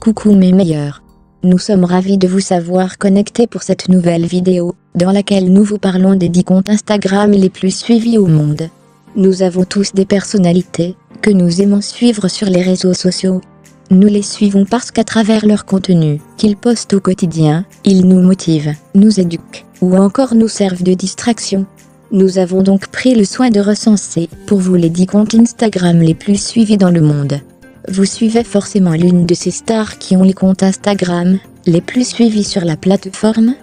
Coucou mes meilleurs. Nous sommes ravis de vous savoir connectés pour cette nouvelle vidéo, dans laquelle nous vous parlons des 10 comptes Instagram les plus suivis au monde. Nous avons tous des personnalités, que nous aimons suivre sur les réseaux sociaux. Nous les suivons parce qu'à travers leur contenu, qu'ils postent au quotidien, ils nous motivent, nous éduquent, ou encore nous servent de distraction. Nous avons donc pris le soin de recenser, pour vous les 10 comptes Instagram les plus suivis dans le monde. Vous suivez forcément l'une de ces stars qui ont les comptes Instagram les plus suivis sur la plateforme.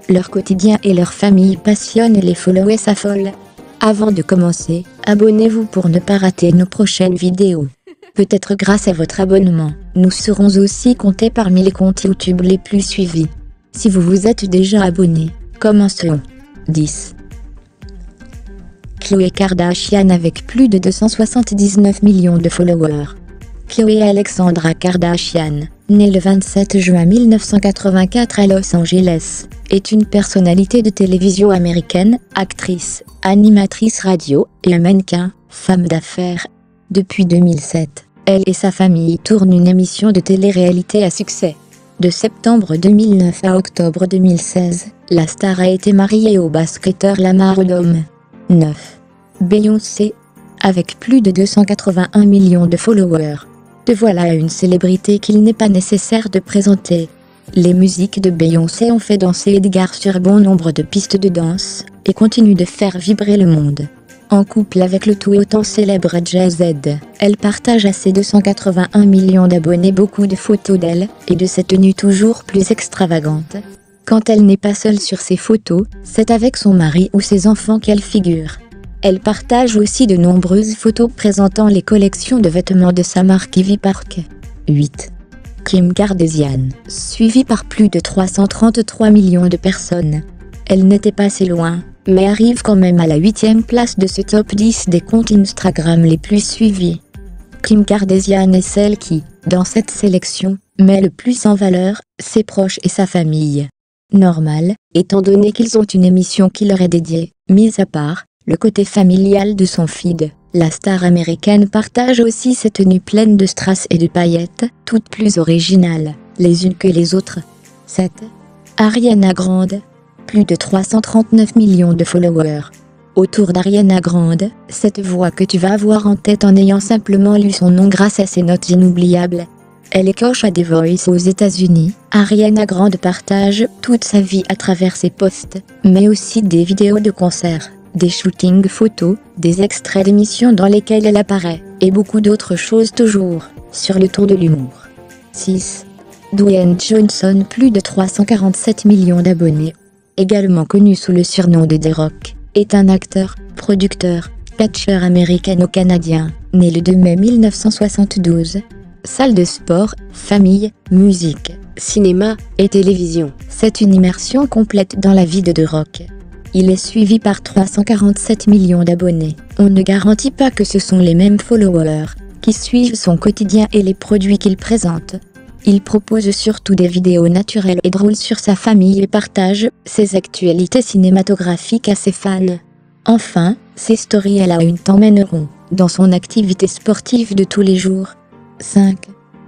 Leur quotidien et leur famille passionnent et les followers s'affolent. Avant de commencer, abonnez-vous pour ne pas rater nos prochaines vidéos. Peut-être grâce à votre abonnement, nous serons aussi comptés parmi les comptes YouTube les plus suivis. Si vous vous êtes déjà abonné, commençons. 10. Khloé Kardashian avec plus de 279 millions de followers. Khloé Alexandra Kardashian, née le 27 juin 1984 à Los Angeles, est une personnalité de télévision américaine, actrice, animatrice radio et mannequin, femme d'affaires. Depuis 2007, elle et sa famille tournent une émission de télé-réalité à succès. De septembre 2009 à octobre 2016, la star a été mariée au basketteur Lamar Odom. 9. Beyoncé. Avec plus de 281 millions de followers. Te voilà une célébrité qu'il n'est pas nécessaire de présenter. Les musiques de Beyoncé ont fait danser Edgar sur bon nombre de pistes de danse, et continuent de faire vibrer le monde. En couple avec le tout autant célèbre Jay-Z, elle partage à ses 281 millions d'abonnés beaucoup de photos d'elle, et de ses tenues toujours plus extravagantes. Quand elle n'est pas seule sur ses photos, c'est avec son mari ou ses enfants qu'elle figure. Elle partage aussi de nombreuses photos présentant les collections de vêtements de sa marque Ivy Park. 8. Kim Kardashian, suivie par plus de 333 millions de personnes. Elle n'était pas si loin, mais arrive quand même à la 8e place de ce top 10 des comptes Instagram les plus suivis. Kim Kardashian est celle qui, dans cette sélection, met le plus en valeur ses proches et sa famille. Normal, étant donné qu'ils ont une émission qui leur est dédiée, mis à part le côté familial de son feed. La star américaine partage aussi ses tenues pleines de strass et de paillettes, toutes plus originales, les unes que les autres. 7. Ariana Grande. Plus de 339 millions de followers. Autour d'Ariana Grande, cette voix que tu vas avoir en tête en ayant simplement lu son nom grâce à ses notes inoubliables. Elle est coach à The Voice aux États-Unis. Ariana Grande partage toute sa vie à travers ses posts, mais aussi des vidéos de concerts, des shootings photos, des extraits d'émissions dans lesquelles elle apparaît, et beaucoup d'autres choses toujours, sur le ton de l'humour. 6. Dwayne Johnson. Plus de 347 millions d'abonnés. Également connu sous le surnom de The Rock, est un acteur, producteur, catcheur américano-canadien, né le 2 mai 1972. Salle de sport, famille, musique, cinéma et télévision. C'est une immersion complète dans la vie de The Rock. Il est suivi par 347 millions d'abonnés. On ne garantit pas que ce sont les mêmes followers qui suivent son quotidien et les produits qu'il présente. Il propose surtout des vidéos naturelles et drôles sur sa famille et partage ses actualités cinématographiques à ses fans. Enfin, ses stories à la une t'emmèneront dans son activité sportive de tous les jours. 5.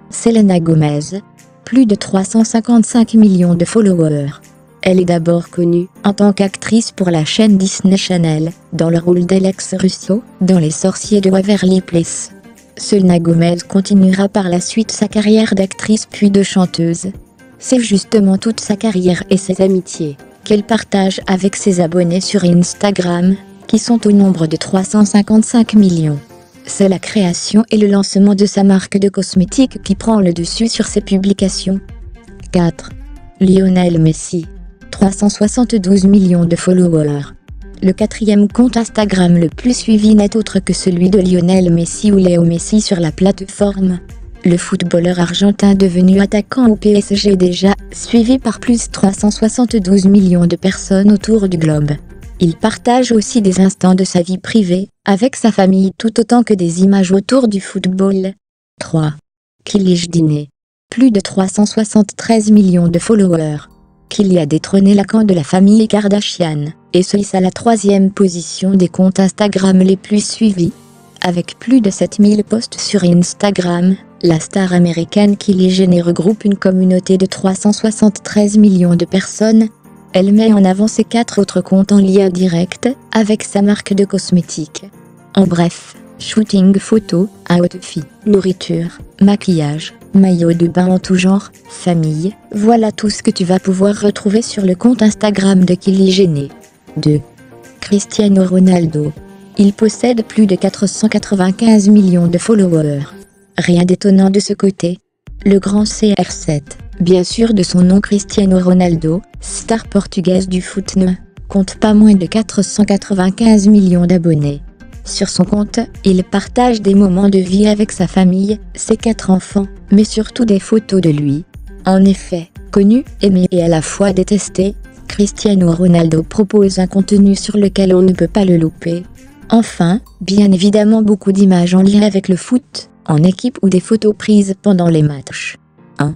Selena Gomez. Plus de 355 millions de followers. Elle est d'abord connue en tant qu'actrice pour la chaîne Disney Channel, dans le rôle d'Alex Russo, dans Les Sorciers de Waverly Place. Selena Gomez continuera par la suite sa carrière d'actrice puis de chanteuse. C'est justement toute sa carrière et ses amitiés qu'elle partage avec ses abonnés sur Instagram, qui sont au nombre de 355 millions. C'est la création et le lancement de sa marque de cosmétiques qui prend le dessus sur ses publications. 4. Lionel Messi. 372 millions de followers. Le 4e compte Instagram le plus suivi n'est autre que celui de Lionel Messi ou Léo Messi sur la plateforme. Le footballeur argentin devenu attaquant au PSG est déjà suivi par plus de 372 millions de personnes autour du globe. Il partage aussi des instants de sa vie privée, avec sa famille tout autant que des images autour du football. 3. Kylie Jenner. Plus de 373 millions de followers. Kylie a détrôné la camp de la famille Kardashian, et se hisse à la 3e position des comptes Instagram les plus suivis. Avec plus de 7000 posts sur Instagram, La star américaine Kylie Jenner regroupe une communauté de 373 millions de personnes. Elle met en avant ses 4 autres comptes en lien direct avec sa marque de cosmétiques. En bref, shooting photo, outfit, nourriture, maquillage, maillot de bain en tout genre, famille, voilà tout ce que tu vas pouvoir retrouver sur le compte Instagram de Kylie Jenner. 2. Cristiano Ronaldo. Il possède plus de 495 millions de followers. Rien d'étonnant de ce côté. Le grand CR7, bien sûr de son nom Cristiano Ronaldo, star portugaise du foot, ne compte pas moins de 495 millions d'abonnés. Sur son compte, il partage des moments de vie avec sa famille, ses 4 enfants, mais surtout des photos de lui. En effet, connu, aimé et à la fois détesté, Cristiano Ronaldo propose un contenu sur lequel on ne peut pas le louper. Enfin, bien évidemment beaucoup d'images en lien avec le foot, en équipe ou des photos prises pendant les matchs. 1.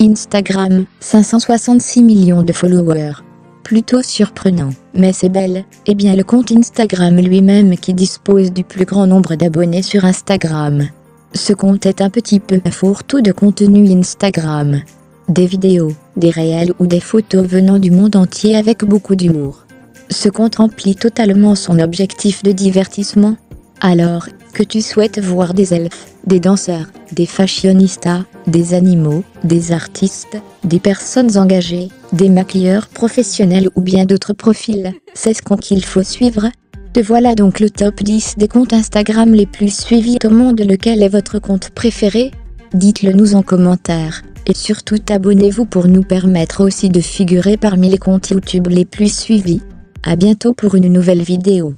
Instagram, 566 millions de followers. Plutôt surprenant, mais c'est bel et bien le compte Instagram lui-même qui dispose du plus grand nombre d'abonnés sur Instagram. Ce compte est un petit peu un fourre-tout de contenu Instagram. Des vidéos, des réels ou des photos venant du monde entier avec beaucoup d'humour. Ce compte remplit totalement son objectif de divertissement. Alors, que tu souhaites voir des elfes, des danseurs, des fashionistas, des animaux, des artistes, des personnes engagées, des maquilleurs professionnels ou bien d'autres profils, c'est ce compte qu'il faut suivre. Te voilà donc le top 10 des comptes Instagram les plus suivis au monde. Lequel est votre compte préféré? Dites-le nous en commentaire. Et surtout abonnez-vous pour nous permettre aussi de figurer parmi les comptes YouTube les plus suivis. À bientôt pour une nouvelle vidéo.